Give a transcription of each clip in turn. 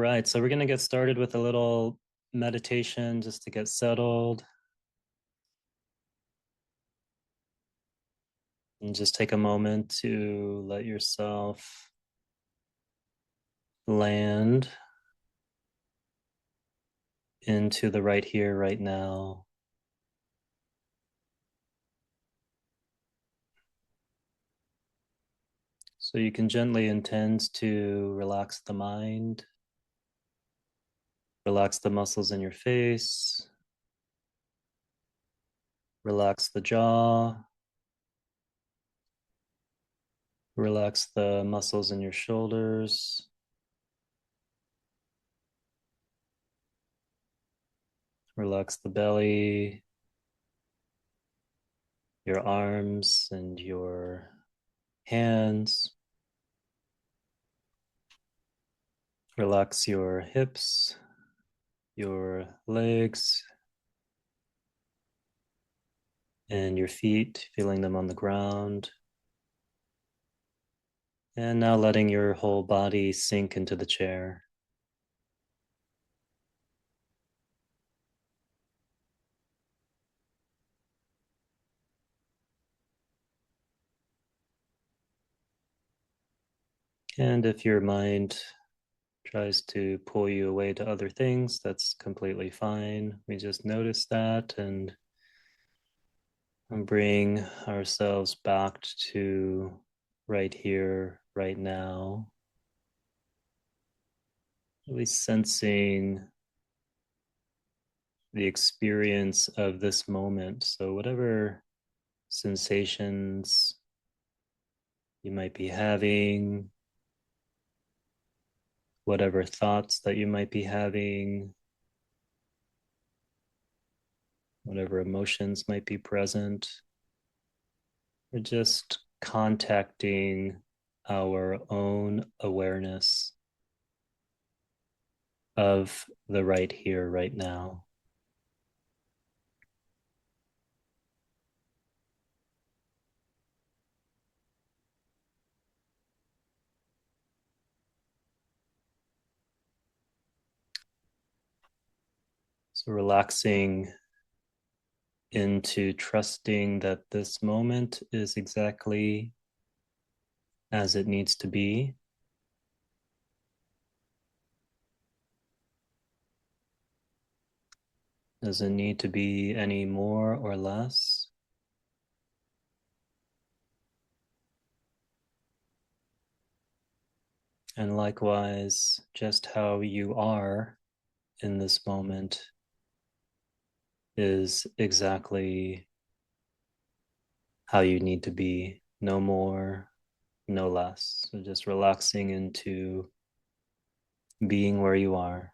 right, so we're going to get started with a little meditation just to get settled and just take a moment to let yourself land into the right here, right now. So you can gently intend to relax the mind, relax the muscles in your face, relax the jaw, relax the muscles in your shoulders, relax the belly, your arms and your hands. Relax your hips, your legs, and your feet, feeling them on the ground. And now letting your whole body sink into the chair. And if your mind tries to pull you away to other things, that's completely fine. We just notice that and bring ourselves back to right here, right now. Really sensing the experience of this moment. So, whatever sensations you might be having, whatever thoughts that you might be having, whatever emotions might be present. We're just contacting our own awareness of the right here, right now. So, relaxing into trusting that this moment is exactly as it needs to be. Doesn't need to be any more or less. And likewise, just how you are in this moment is exactly how you need to be, no more, no less. So just relaxing into being where you are.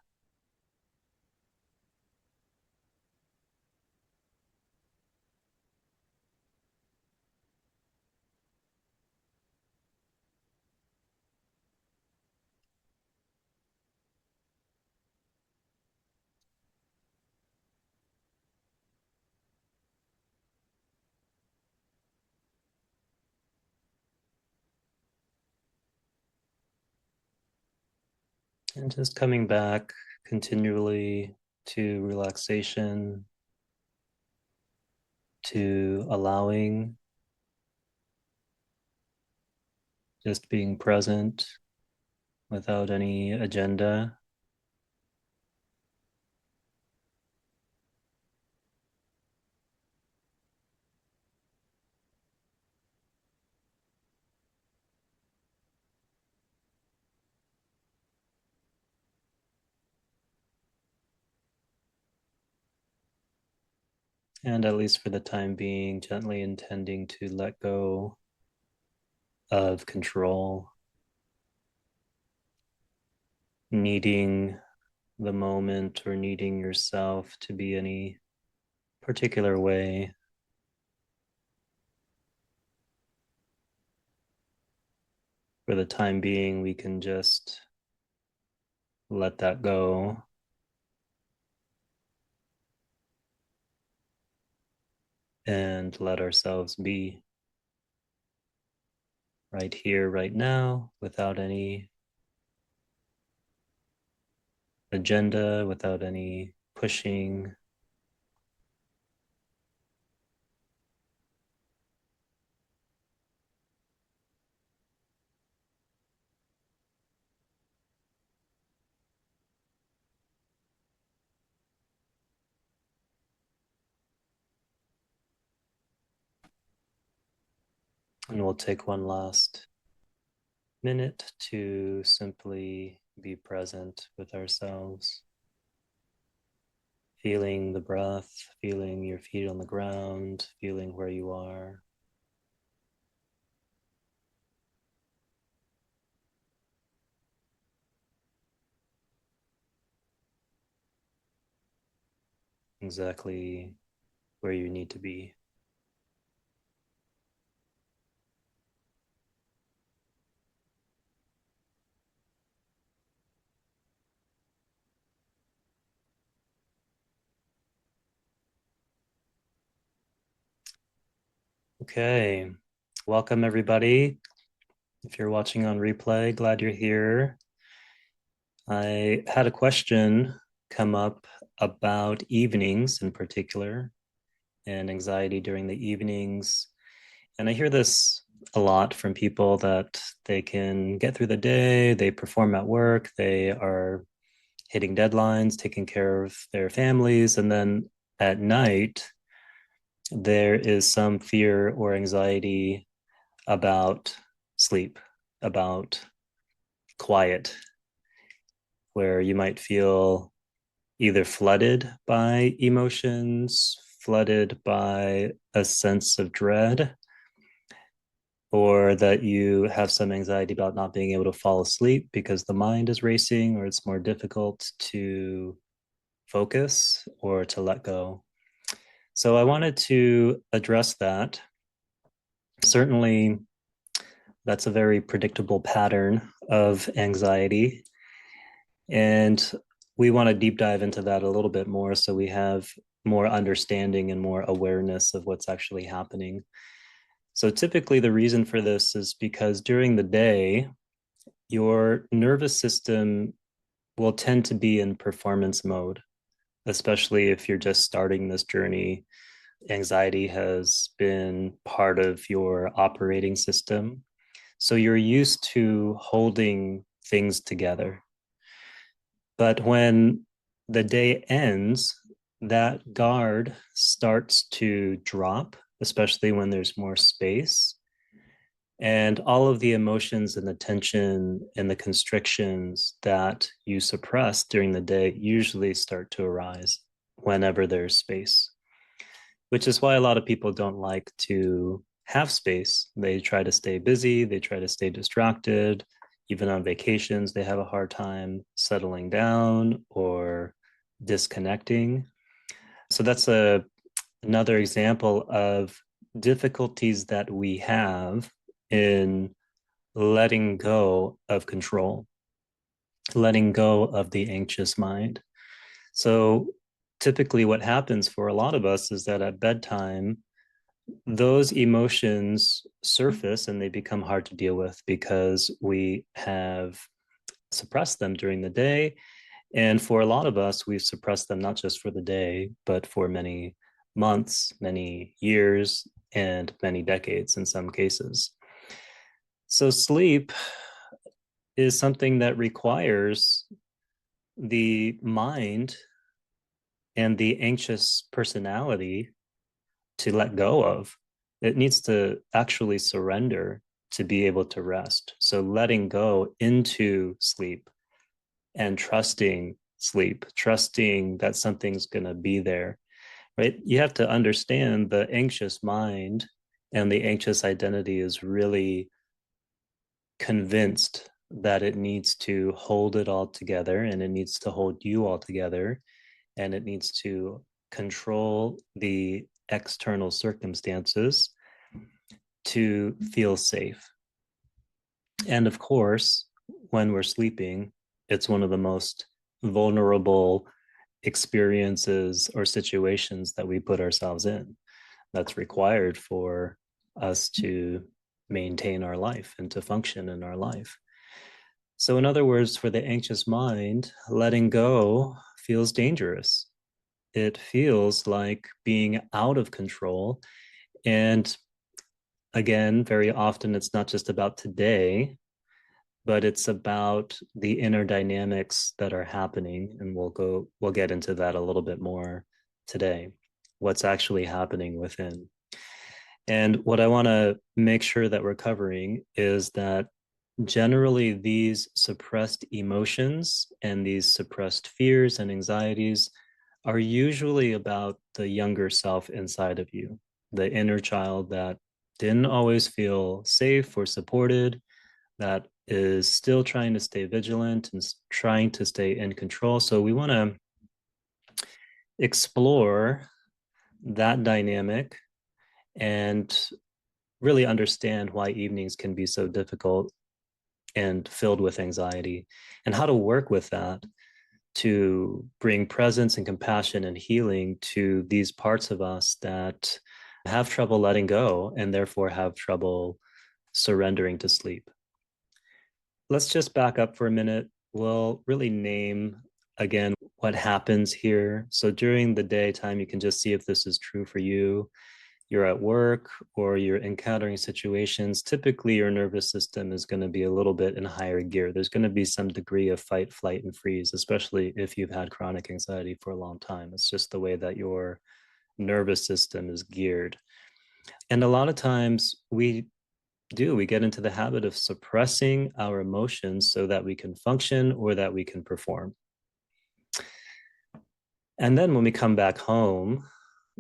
And just coming back continually to relaxation, to allowing, just being present without any agenda. And at least for the time being, gently intending to let go of control, needing the moment or needing yourself to be any particular way. For the time being, we can just let that go and let ourselves be right here, right now, without any agenda, without any pushing. And we'll take one last minute to simply be present with ourselves, feeling the breath, feeling your feet on the ground, feeling where you are. Exactly where you need to be. Okay. Welcome, everybody. If you're watching on replay, glad you're here. I had a question come up about evenings in particular and anxiety during the evenings. And I hear this a lot from people that they can get through the day, they perform at work, they are hitting deadlines, taking care of their families, and then at night, there is some fear or anxiety about sleep, about quiet, where you might feel either flooded by emotions, flooded by a sense of dread, or that you have some anxiety about not being able to fall asleep because the mind is racing, or it's more difficult to focus or to let go. So I wanted to address that. Certainly, that's a very predictable pattern of anxiety. And we want to deep dive into that a little bit more so we have more understanding and more awareness of what's actually happening. So, typically, the reason for this is because during the day, your nervous system will tend to be in performance mode, especially if you're just starting this journey. Anxiety has been part of your operating system. So you're used to holding things together. But when the day ends, that guard starts to drop, especially when there's more space. And all of the emotions and the tension and the constrictions that you suppress during the day usually start to arise whenever there's space, which is why a lot of people don't like to have space. They try to stay busy, they try to stay distracted. Even on vacations, they have a hard time settling down or disconnecting. So that's another example of difficulties that we have in letting go of control, letting go of the anxious mind. So typically, what happens for a lot of us is that at bedtime, those emotions surface and they become hard to deal with because we have suppressed them during the day. And for a lot of us, we've suppressed them not just for the day, but for many months, many years, and many decades in some cases. So, sleep is something that requires the mind and the anxious personality to let go of. It needs to actually surrender to be able to rest. So letting go into sleep and trusting sleep, trusting that something's going to be there, right? You have to understand the anxious mind and the anxious identity is really convinced that it needs to hold it all together and it needs to hold you all together and it needs to control the external circumstances to feel safe. And of course, when we're sleeping, it's one of the most vulnerable experiences or situations that we put ourselves in. That's required for us to maintain our life and to function in our life. So, in other words, for the anxious mind, letting go feels dangerous. It feels like being out of control. And again, very often it's not just about today, but it's about the inner dynamics that are happening. And we'll get into that a little bit more today. What's actually happening within. And what I want to make sure that we're covering is that generally these suppressed emotions and these suppressed fears and anxieties are usually about the younger self inside of you, the inner child that didn't always feel safe or supported, that is still trying to stay vigilant and trying to stay in control. So we want to explore that dynamic and really understand why evenings can be so difficult and filled with anxiety, and how to work with that to bring presence and compassion and healing to these parts of us that have trouble letting go and therefore have trouble surrendering to sleep. Let's just back up for a minute. We'll really name again what happens here. So during the daytime, you can just see if this is true for you. You're at work or you're encountering situations, typically your nervous system is going to be a little bit in higher gear. There's going to be some degree of fight, flight, and freeze, especially if you've had chronic anxiety for a long time. It's just the way that your nervous system is geared. And a lot of times we get into the habit of suppressing our emotions so that we can function or that we can perform. And then when we come back home,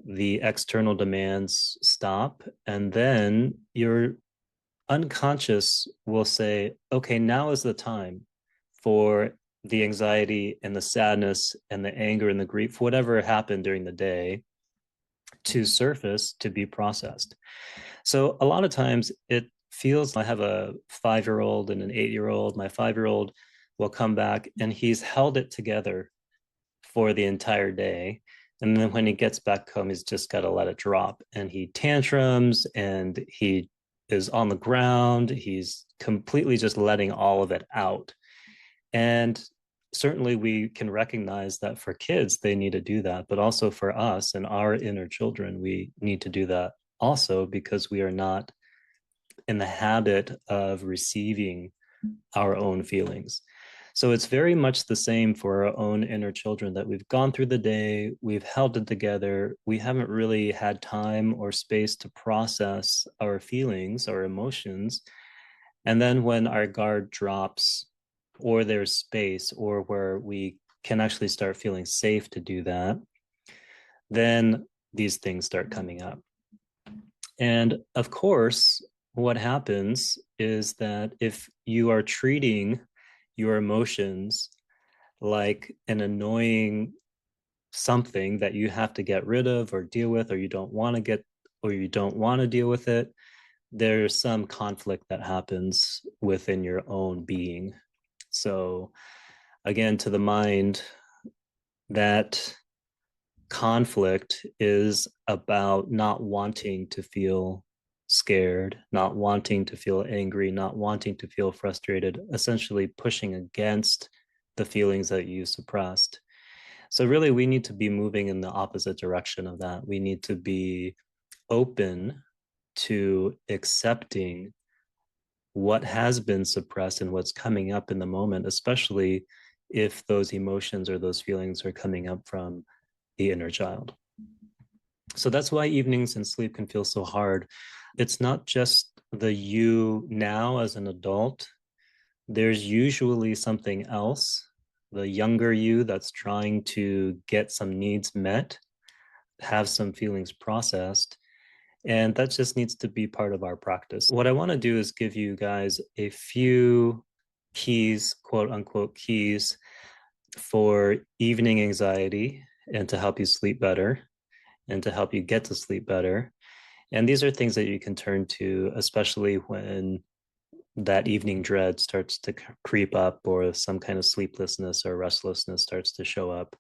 the external demands stop, and then your unconscious will say, okay, now is the time for the anxiety and the sadness and the anger and the grief, whatever happened during the day, to surface, to be processed. So a lot of times it feels, I have a 5-year-old and an 8-year-old. My 5-year-old will come back and he's held it together for the entire day. And then when he gets back home, he's just got to let it drop. And he tantrums and he is on the ground. He's completely just letting all of it out. And certainly we can recognize that for kids, they need to do that. But also for us and our inner children, we need to do that also, because we are not in the habit of receiving our own feelings. So it's very much the same for our own inner children, that we've gone through the day, we've held it together, we haven't really had time or space to process our feelings, our emotions. And then when our guard drops, or there's space, or where we can actually start feeling safe to do that, then these things start coming up. And of course, what happens is that if you are treating your emotions like an annoying something that you have to get rid of or deal with, or you don't want to get, or you don't want to deal with it, there's some conflict that happens within your own being. So again, to the mind, that conflict is about not wanting to feel scared, not wanting to feel angry, not wanting to feel frustrated, essentially pushing against the feelings that you suppressed. So, really, we need to be moving in the opposite direction of that. We need to be open to accepting what has been suppressed and what's coming up in the moment, especially if those emotions or those feelings are coming up from the inner child. So that's why evenings and sleep can feel so hard. It's not just the you now as an adult, there's usually something else, the younger you that's trying to get some needs met, have some feelings processed. And that just needs to be part of our practice. What I want to do is give you guys a few keys, quote unquote keys, for evening anxiety and to help you sleep better and to help you get to sleep better. And these are things that you can turn to, especially when that evening dread starts to creep up, or some kind of sleeplessness or restlessness starts to show up.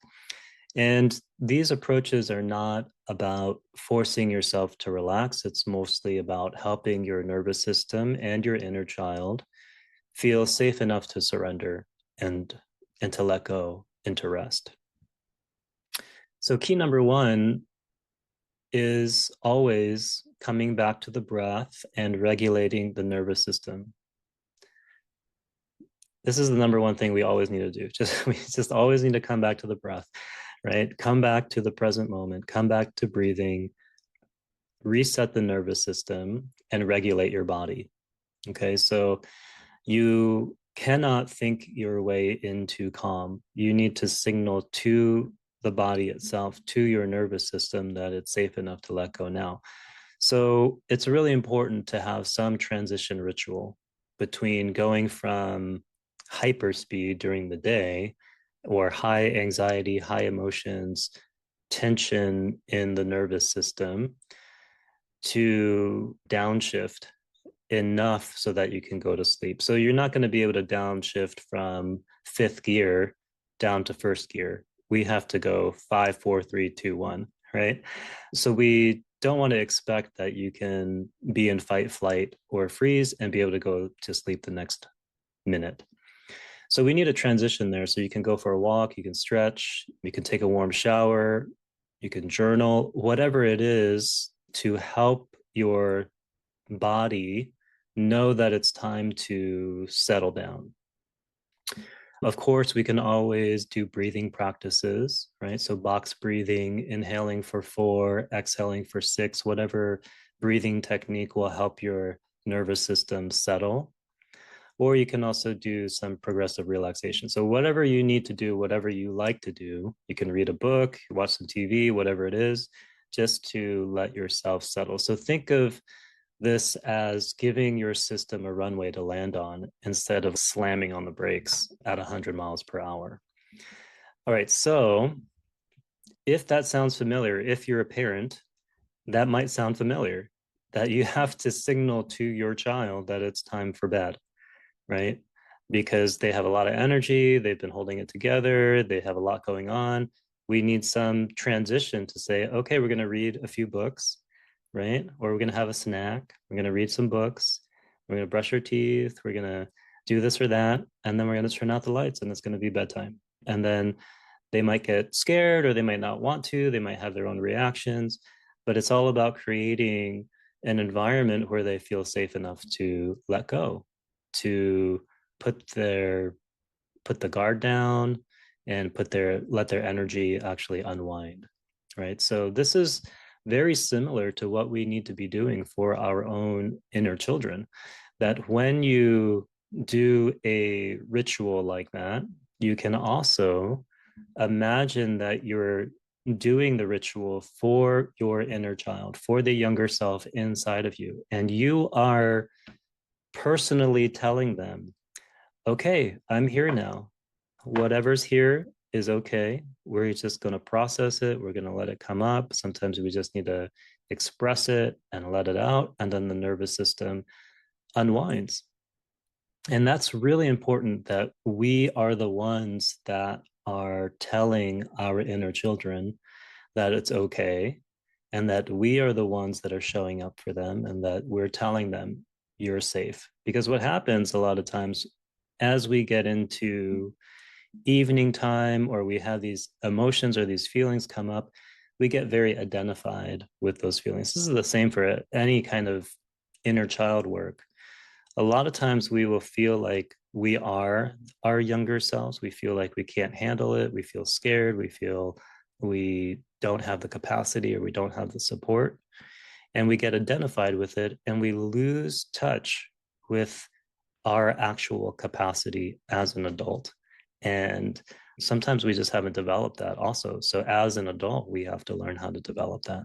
And these approaches are not about forcing yourself to relax. It's mostly about helping your nervous system and your inner child feel safe enough to surrender and to let go and to rest. So key number one is always coming back to the breath and regulating the nervous system. This is the number one thing we always need to do. We just always need to come back to the breath, right? Come back to the present moment, come back to breathing, reset the nervous system, and regulate your body. Okay, so you cannot think your way into calm. You need to signal to the body itself, to your nervous system, that it's safe enough to let go now. So it's really important to have some transition ritual between going from hyperspeed during the day or high anxiety, high emotions, tension in the nervous system to downshift enough so that you can go to sleep. So you're not going to be able to downshift from fifth gear down to first gear. We have to go 5, 4, 3, 2, 1, right? So we don't want to expect that you can be in fight, flight, or freeze and be able to go to sleep the next minute. So we need a transition there. So you can go for a walk, you can stretch, you can take a warm shower, you can journal, whatever it is to help your body know that it's time to settle down. Of course, we can always do breathing practices, right? So box breathing, inhaling for 4, exhaling for 6, whatever breathing technique will help your nervous system settle. Or you can also do some progressive relaxation. So whatever you need to do, whatever you like to do, you can read a book, watch some TV, whatever it is, just to let yourself settle. So think of this as giving your system a runway to land on instead of slamming on the brakes at 100 miles per hour. All right, so if that sounds familiar, if you're a parent, that might sound familiar, that you have to signal to your child that it's time for bed, right? Because they have a lot of energy, they've been holding it together, they have a lot going on. We need some transition to say, okay, we're going to read a few books, right? Or we're going to have a snack, we're going to read some books, we're going to brush our teeth, we're going to do this or that, and then we're going to turn out the lights and it's going to be bedtime. And then they might get scared or they might not want to, they might have their own reactions, but it's all about creating an environment where they feel safe enough to let go, to put their put the guard down and let their energy actually unwind, right? So this is very similar to what we need to be doing for our own inner children, that when you do a ritual like that, you can also imagine that you're doing the ritual for your inner child, for the younger self inside of you, and you are personally telling them, okay, I'm here now. Whatever's here is okay. We're just going to process it. We're going to let it come up. Sometimes we just need to express it and let it out. And then the nervous system unwinds. And that's really important, that we are the ones that are telling our inner children that it's okay, and that we are the ones that are showing up for them, and that we're telling them you're safe. Because what happens a lot of times as we get into evening time, or we have these emotions or these feelings come up, we get very identified with those feelings. This is the same for any kind of inner child work. A lot of times we will feel like we are our younger selves. We feel like we can't handle it. We feel scared. We feel we don't have the capacity or we don't have the support. And we get identified with it and we lose touch with our actual capacity as an adult. And sometimes we just haven't developed that also. So as an adult, we have to learn how to develop that,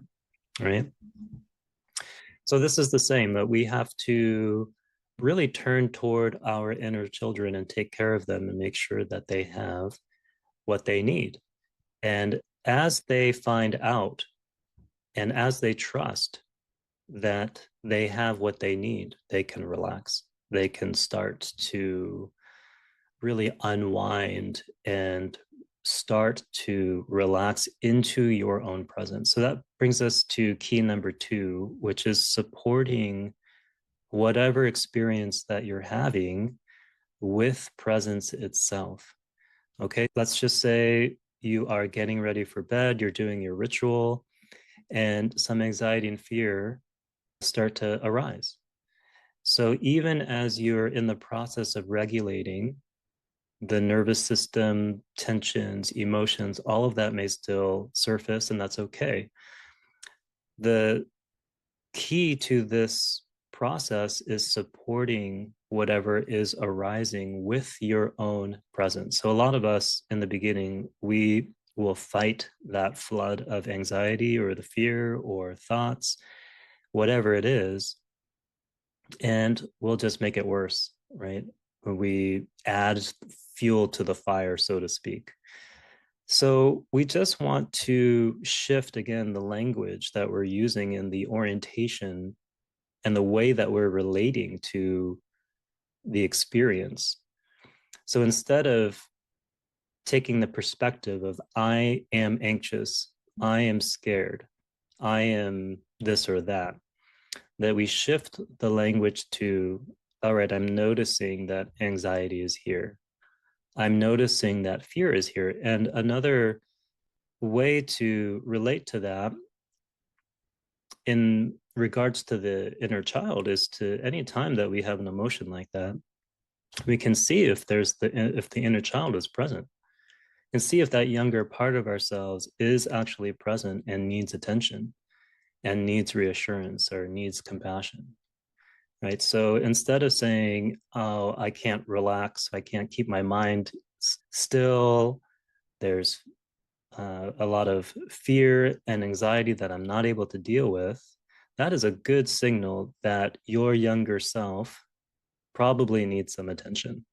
right? So this is the same, that we have to really turn toward our inner children and take care of them and make sure that they have what they need. And as they find out and as they trust that they have what they need, they can relax. They can start to really unwind and start to relax into your own presence. So that brings us to key number 2, which is supporting whatever experience that you're having with presence itself. Okay, let's just say you are getting ready for bed, you're doing your ritual, and some anxiety and fear start to arise. So even as you're in the process of regulating the nervous system, tensions, emotions, all of that may still surface, and that's okay. The key to this process is supporting whatever is arising with your own presence. So, a lot of us in the beginning, we will fight that flood of anxiety or the fear or thoughts, whatever it is, and we'll just make it worse, right? We add fuel to the fire, so to speak. So we just want to shift again the language that we're using in the orientation and the way that we're relating to the experience. So instead of taking the perspective of, I am anxious, I am scared, I am this or that we shift the language to, all right, I'm noticing that anxiety is here. I'm noticing that fear is here. And another way to relate to that in regards to the inner child is to any time that we have an emotion like that, we can see if the inner child is present and see if that younger part of ourselves is actually present and needs attention and needs reassurance or needs compassion, right? So instead of saying, oh, I can't relax, I can't keep my mind still, there's a lot of fear and anxiety that I'm not able to deal with, that is a good signal that your younger self probably needs some attention.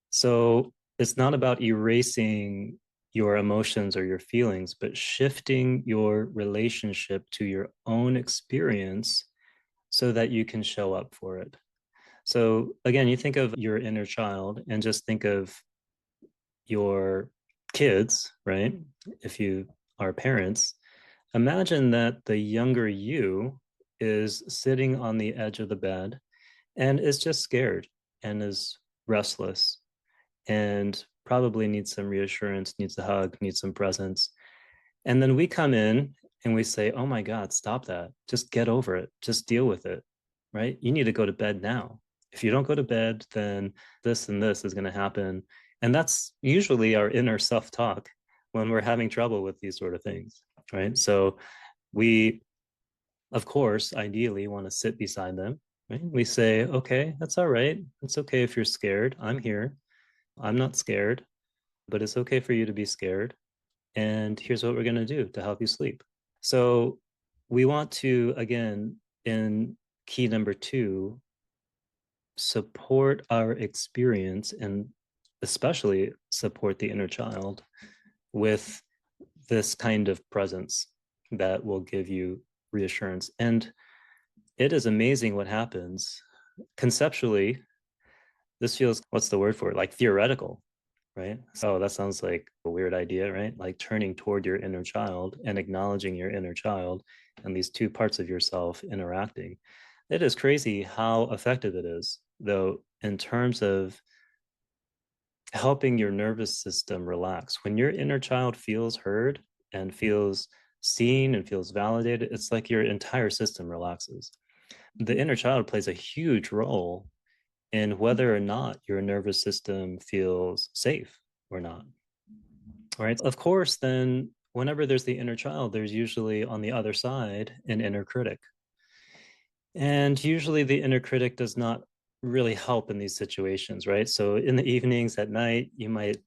So it's not about erasing your emotions or your feelings, but shifting your relationship to your own experience so that you can show up for it. So again, you think of your inner child and just think of your kids, right? If you are parents, imagine that the younger you is sitting on the edge of the bed and is just scared and is restless and probably needs some reassurance, needs a hug, needs some presence. And then we come in and we say, oh my God, stop that. Just get over it. Just deal with it, right? You need to go to bed now. If you don't go to bed, then this and this is going to happen. And that's usually our inner self talk when we're having trouble with these sort of things, right? So we, of course, ideally want to sit beside them, right? We say, okay, that's all right. It's okay if you're scared. I'm here. I'm not scared, but it's okay for you to be scared. And here's what we're going to do to help you sleep. So we want to, again, in key number two, support our experience and especially support the inner child with this kind of presence that will give you reassurance. And it is amazing what happens conceptually. This feels, what's the word for it? Like theoretical, right? So that sounds like a weird idea, right? Like turning toward your inner child and acknowledging your inner child and these two parts of yourself interacting. It is crazy how effective it is, though, in terms of helping your nervous system relax. When your inner child feels heard and feels seen and feels validated, it's like your entire system relaxes. The inner child plays a huge role in whether or not your nervous system feels safe or not. All right. Of course, then whenever there's the inner child, there's usually on the other side an inner critic. And usually the inner critic does not really help in these situations, right? So in the evenings at night, you might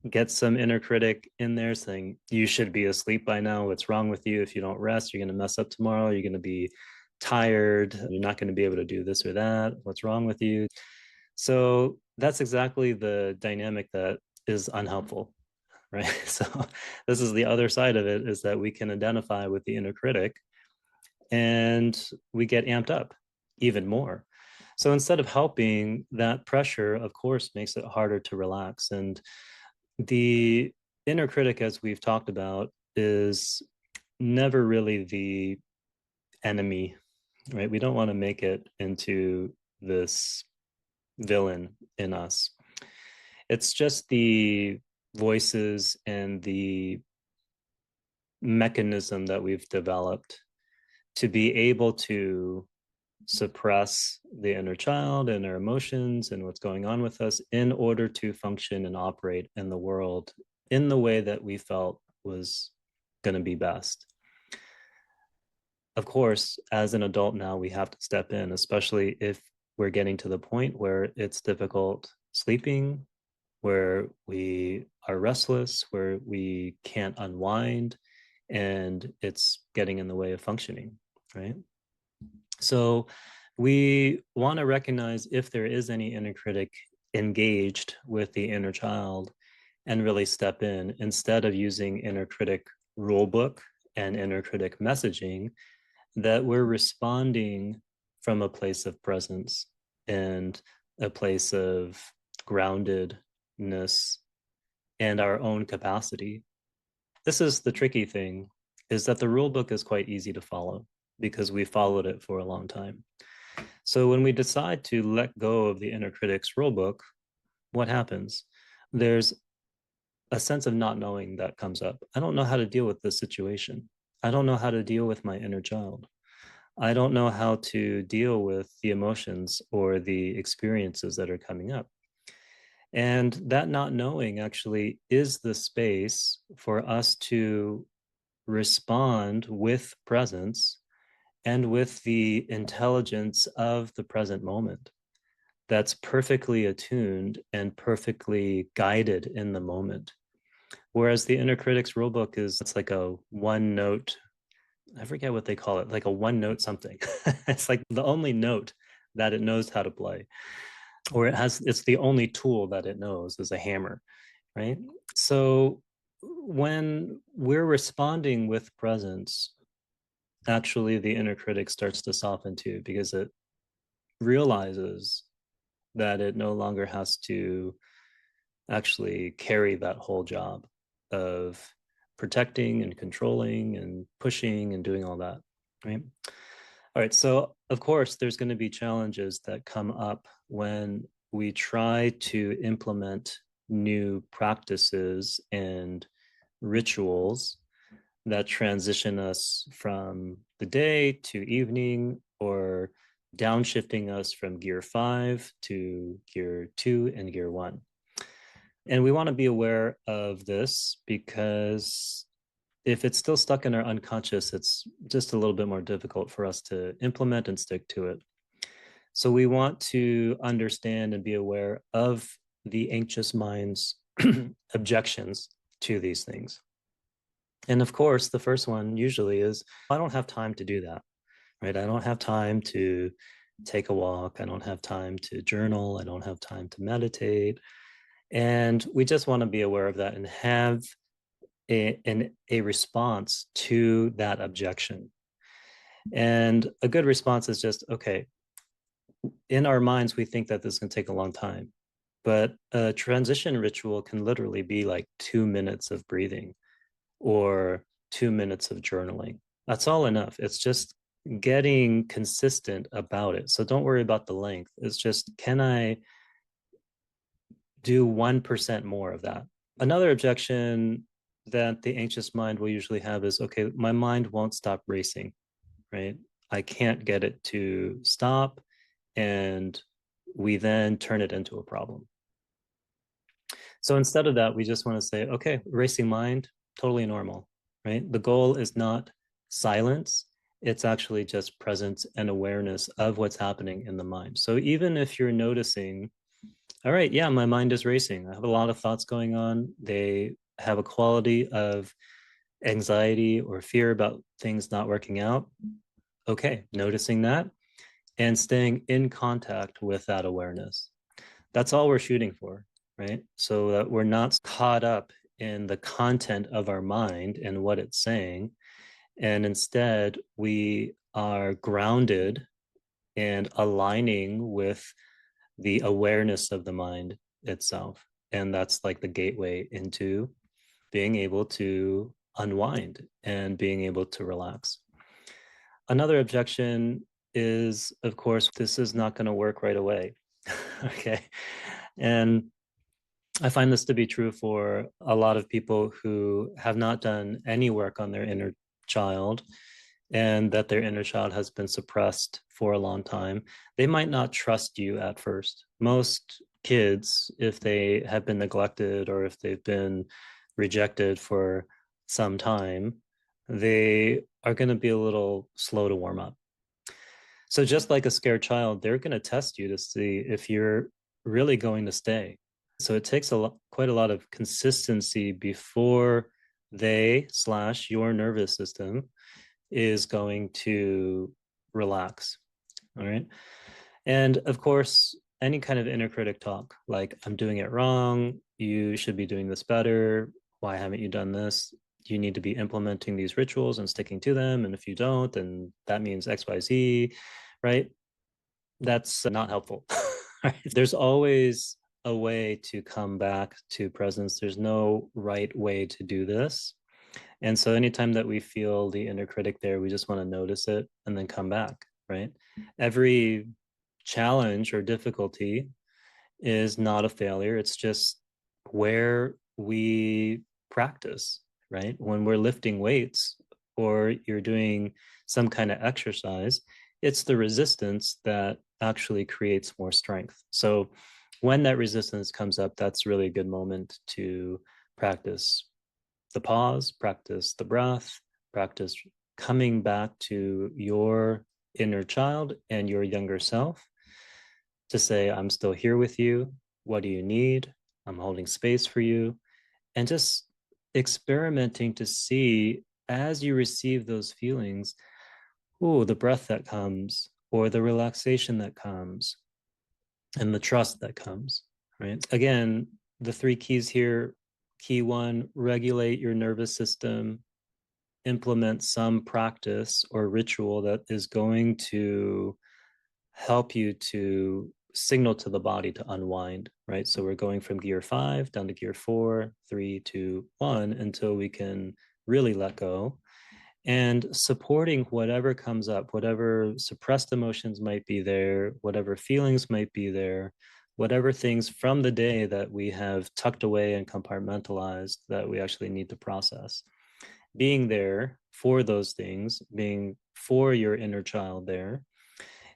get some inner critic in there saying, you should be asleep by now. What's wrong with you? If you don't rest, you're going to mess up tomorrow. You're going to be tired. You're not going to be able to do this or that. What's wrong with you? So that's exactly the dynamic that is unhelpful, right? So this is the other side of it, is that we can identify with the inner critic and we get amped up even more. So instead of helping, that pressure, of course, makes it harder to relax. And the inner critic, as we've talked about, is never really the enemy, right? We don't want to make it into this villain in us. It's just the voices and the mechanism that we've developed to be able to suppress the inner child and our emotions and what's going on with us in order to function and operate in the world in the way that we felt was going to be best. Of course, as an adult now, we have to step in, especially if we're getting to the point where it's difficult sleeping, where we are restless, where we can't unwind, and it's getting in the way of functioning, right? So we want to recognize if there is any inner critic engaged with the inner child and really step in instead of using inner critic rulebook and inner critic messaging, that we're responding from a place of presence and a place of groundedness and our own capacity. This is the tricky thing, is that the rule book is quite easy to follow because we followed it for a long time. So when we decide to let go of the inner critic's rule book, what happens? There's a sense of not knowing that comes up. I don't know how to deal with this situation. I don't know how to deal with my inner child. I don't know how to deal with the emotions or the experiences that are coming up. And that not knowing actually is the space for us to respond with presence and with the intelligence of the present moment that's perfectly attuned and perfectly guided in the moment. Whereas the inner critic's rulebook is, it's like a one note, I forget what they call it, like a one note something. It's like the only note that it knows how to play, or it's the only tool that it knows is a hammer, right? So when we're responding with presence, actually the inner critic starts to soften too, because it realizes that it no longer has to actually carry that whole job of protecting and controlling and pushing and doing all that, right? All right, so of course there's going to be challenges that come up when we try to implement new practices and rituals that transition us from the day to evening, or downshifting us from gear 5 to gear 2 and gear 1. And we want to be aware of this because if it's still stuck in our unconscious, it's just a little bit more difficult for us to implement and stick to it. So we want to understand and be aware of the anxious mind's objections to these things. And of course, the first one usually is, I don't have time to do that, right? I don't have time to take a walk. I don't have time to journal. I don't have time to meditate. And we just want to be aware of that and have a response to that objection. And a good response is just, okay, in our minds, we think that this is going to take a long time, but a transition ritual can literally be like 2 minutes of breathing or 2 minutes of journaling. That's all enough. It's just getting consistent about it. So don't worry about the length. It's just, can I do 1% more of that? Another objection that the anxious mind will usually have is, okay, my mind won't stop racing, right? I can't get it to stop. And we then turn it into a problem. So instead of that, we just want to say, okay, racing mind, totally normal, right? The goal is not silence. It's actually just presence and awareness of what's happening in the mind. So even if you're noticing, all right, yeah, my mind is racing. I have a lot of thoughts going on. They have a quality of anxiety or fear about things not working out. Okay, noticing that and staying in contact with that awareness. That's all we're shooting for, right? So that we're not caught up in the content of our mind and what it's saying. And instead, we are grounded and aligning with the awareness of the mind itself. And that's like the gateway into being able to unwind and being able to relax. Another objection is, of course, this is not going to work right away. Okay. And I find this to be true for a lot of people who have not done any work on their inner child and that their inner child has been suppressed for a long time. They might not trust you at first. Most kids, if they have been neglected or if they've been rejected for some time, they are going to be a little slow to warm up. So, just like a scared child, they're going to test you to see if you're really going to stay. So it takes quite a lot of consistency before they slash your nervous system is going to relax. All right. And of course, any kind of inner critic talk, like I'm doing it wrong, you should be doing this better. Why haven't you done this? You need to be implementing these rituals and sticking to them. And if you don't, then that means XYZ, right? That's not helpful. Right? There's always a way to come back to presence. There's no right way to do this. And so anytime that we feel the inner critic there, we just want to notice it and then come back, right? Every challenge or difficulty is not a failure. It's just where we practice, right? When we're lifting weights or you're doing some kind of exercise, it's the resistance that actually creates more strength. So when that resistance comes up, that's really a good moment to practice the pause, practice the breath, practice coming back to your inner child and your younger self to say, I'm still here with you. What do you need? I'm holding space for you. And just experimenting to see as you receive those feelings, oh, the breath that comes, or the relaxation that comes, and the trust that comes, right? Again, the three keys here: key one, regulate your nervous system, implement some practice or ritual that is going to help you to signal to the body to unwind, right? So we're going from gear 5 down to gear 4, 3, 2, 1 until we can really let go, and supporting whatever comes up, whatever suppressed emotions might be there, whatever feelings might be there, whatever things from the day that we have tucked away and compartmentalized that we actually need to process. Being there for those things, being for your inner child there.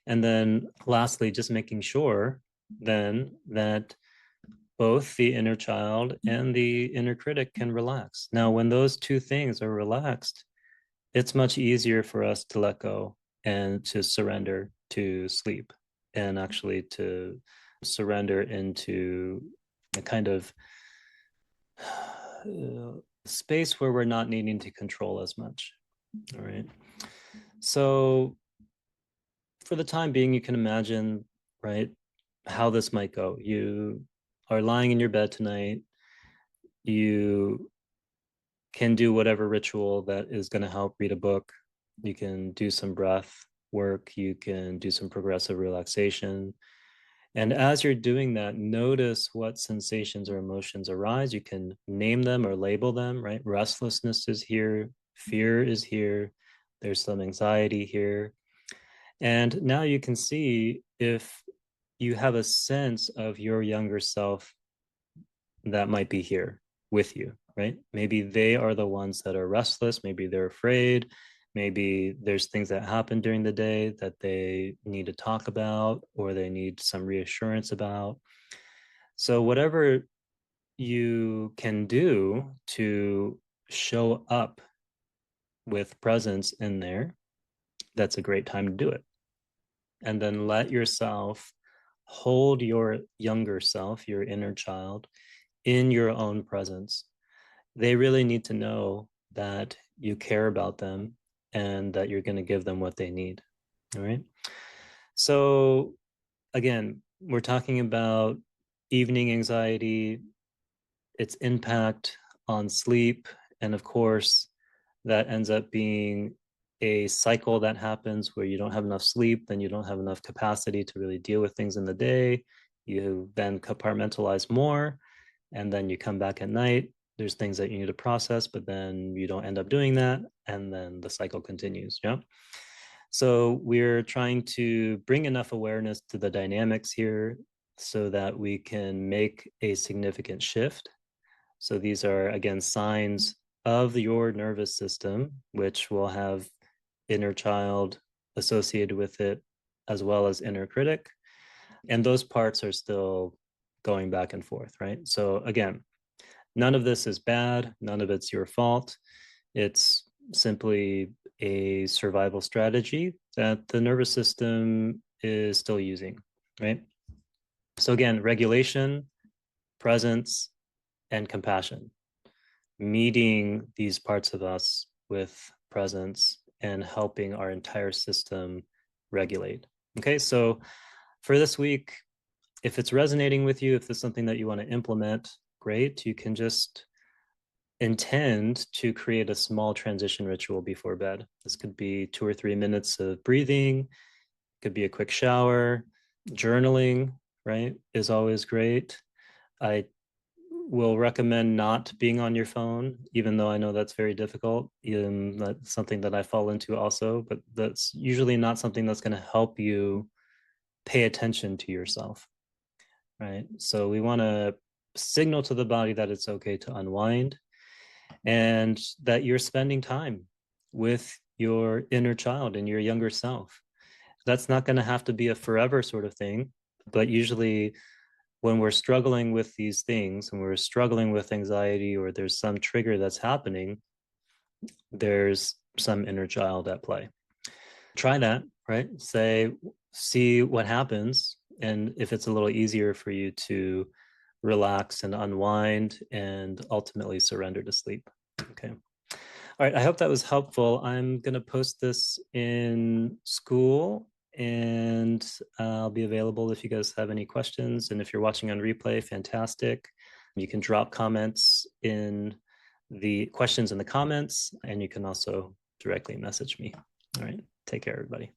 And then lastly, just making sure then that both the inner child and the inner critic can relax. Now, when those two things are relaxed, it's much easier for us to let go and to surrender to sleep and actually to surrender into a kind of space where we're not needing to control as much. All right. So, for the time being, you can imagine, right, how this might go. You are lying in your bed tonight. You can do whatever ritual that is going to help, read a book. You can do some breath work. You can do some progressive relaxation. And as you're doing that, notice what sensations or emotions arise. You can name them or label them, right? Restlessness is here, fear is here, there's some anxiety here. And now you can see if you have a sense of your younger self that might be here with you, right? Maybe they are the ones that are restless. Maybe they're afraid. Maybe there's things that happen during the day that they need to talk about or they need some reassurance about. So, whatever you can do to show up with presence in there, that's a great time to do it. And then let yourself hold your younger self, your inner child, in your own presence. They really need to know that you care about them and that you're going to give them what they need. All right. So, again, we're talking about evening anxiety, its impact on sleep. And of course, that ends up being a cycle that happens where you don't have enough sleep, then you don't have enough capacity to really deal with things in the day. You then compartmentalize more, and then you come back at night. There's things that you need to process, but then you don't end up doing that. And then the cycle continues. Yeah. So we're trying to bring enough awareness to the dynamics here so that we can make a significant shift. So these are, again, signs of your nervous system, which will have inner child associated with it, as well as inner critic. And those parts are still going back and forth, right? So again, none of this is bad. None of it's your fault. It's simply a survival strategy that the nervous system is still using, right? So again, regulation, presence, and compassion, meeting these parts of us with presence and helping our entire system regulate. Okay, so for this week, if it's resonating with you, if it's something that you want to implement, great. You can just intend to create a small transition ritual before bed. This could be 2 or 3 minutes of breathing, could be a quick shower, journaling, right, is always great. I will recommend not being on your phone, even though I know that's very difficult. That's something that I fall into also, but that's usually not something that's going to help you pay attention to yourself, right? So we want to signal to the body that it's okay to unwind and that you're spending time with your inner child and your younger self. That's not going to have to be a forever sort of thing, but usually when we're struggling with these things and we're struggling with anxiety or there's some trigger that's happening, there's some inner child at play. Try that, right? See what happens. And if it's a little easier for you to relax and unwind and ultimately surrender to sleep. Okay. All right. I hope that was helpful. I'm going to post this in school and I'll be available if you guys have any questions. And if you're watching on replay, fantastic. You can drop comments in the questions in the comments, and you can also directly message me. All right. Take care, everybody.